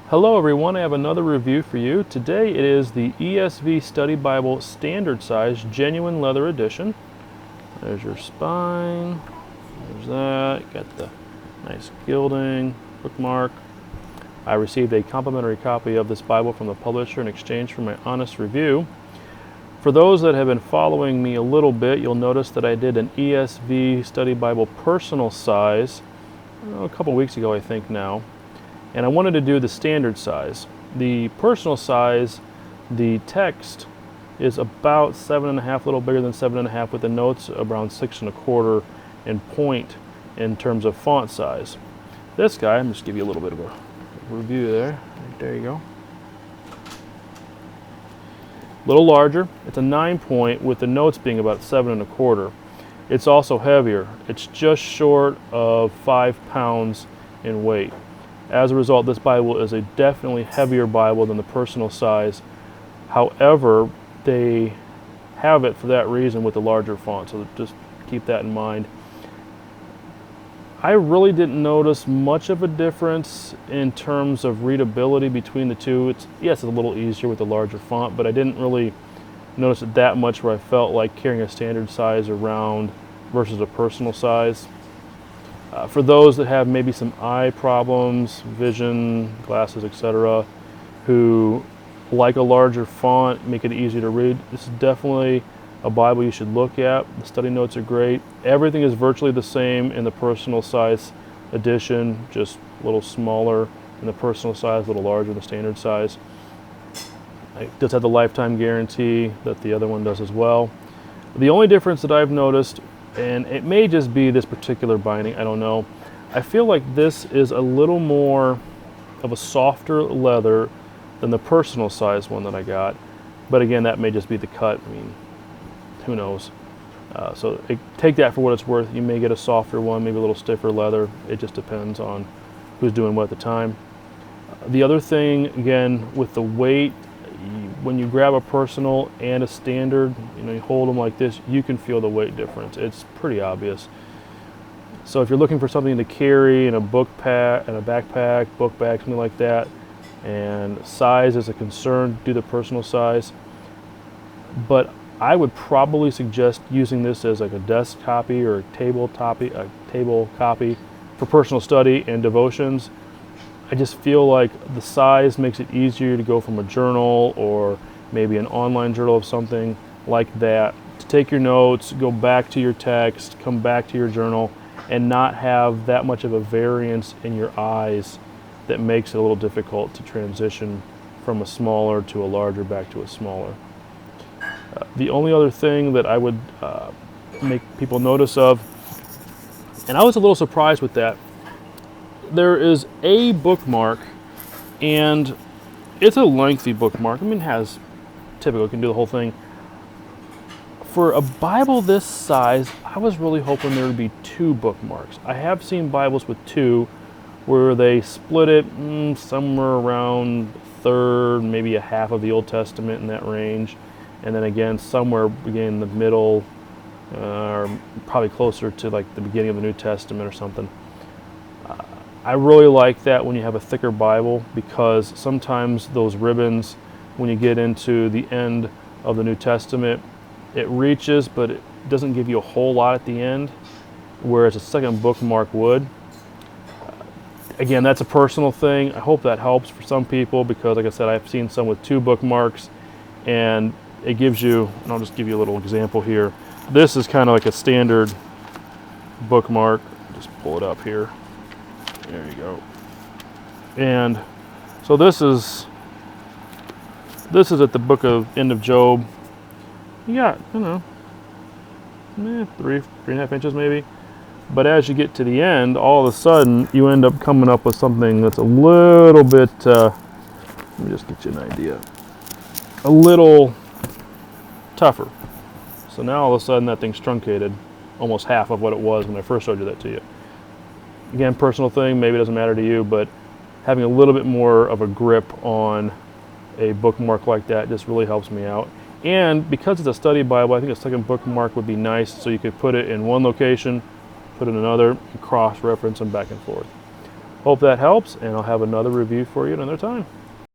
Hello everyone, I have another review for you. Today it is the ESV Study Bible Standard Size Genuine Leather Edition. There's your spine, there's that, got the nice gilding, bookmark. I received a complimentary copy of this Bible from the publisher in exchange for my honest review. For those that have been following me a little bit, you'll notice that I did an ESV Study Bible personal size a couple weeks ago, I think now. And I wanted to do the standard size. The personal size, the text is about 7.5, a little bigger than 7.5, with the notes around 6.25 in point in terms of font size. This guy, I'm just give you a little bit of a review there. There you go. A little larger. It's a 9-point with the notes being about 7.25. It's also heavier. It's just short of 5 pounds in weight. As a result, this Bible is a definitely heavier Bible than the personal size. However, they have it for that reason with the larger font, so just keep that in mind. I really didn't notice much of a difference in terms of readability between the two. Yes, it's a little easier with the larger font, but I didn't really notice it that much where I felt like carrying a standard size around versus a personal size. For those that have maybe some eye problems, vision, glasses, etc., who like a larger font, make it easier to read, this is definitely a Bible you should look at. The study notes are great. Everything is virtually the same in the personal size edition, just a little smaller in the personal size, a little larger in the standard size. It does have the lifetime guarantee that the other one does as well. The only difference that I've noticed, and it may just be this particular binding, I don't know, I feel like this is a little more of a softer leather than the personal size one that I got. But again, that may just be the cut. I mean, who knows? Take that for what it's worth. You may get a softer one, maybe a little stiffer leather. It just depends on who's doing what at the time. The other thing, again, with the weight, when you grab a personal and a standard, you hold them like this, you can feel the weight difference. It's pretty obvious. So if you're looking for something to carry in a book pack, in a backpack, book bag, something like that, and size is a concern, do the personal size. But I would probably suggest using this as like a desk copy or a table copy for personal study and devotions. I just feel like the size makes it easier to go from a journal or maybe an online journal of something like that, to take your notes, go back to your text, come back to your journal, and not have that much of a variance in your eyes that makes it a little difficult to transition from a smaller to a larger back to a smaller. The only other thing that I would make people notice of, and I was a little surprised with that, there is a bookmark, and it's a lengthy bookmark. I mean, it has typical, it can do the whole thing. For a Bible this size, I was really hoping there would be 2 bookmarks. I have seen Bibles with 2 where they split it somewhere around a third, maybe a half of the Old Testament, in that range. And then again, somewhere in the middle, or probably closer to like the beginning of the New Testament or something. I really like that when you have a thicker Bible, because sometimes those ribbons, when you get into the end of the New Testament, it reaches, but it doesn't give you a whole lot at the end, whereas a second bookmark would. Again, that's a personal thing. I hope that helps for some people, because like I said, I've seen some with 2 bookmarks, and it gives you, and I'll just give you a little example here. This is kind of like a standard bookmark. Just pull it up here. There you go. And so this is at the book of end of Job. You got, 3.5 inches maybe. But as you get to the end, all of a sudden you end up coming up with something that's a little bit, let me just get you an idea, a little tougher. So now all of a sudden that thing's truncated, almost half of what it was when I first showed you that to you. Again, personal thing, maybe it doesn't matter to you, but having a little bit more of a grip on a bookmark like that just really helps me out. And because it's a study Bible, I think a second bookmark would be nice, so you could put it in one location, put it in another, and cross-reference them back and forth. Hope that helps, and I'll have another review for you another time.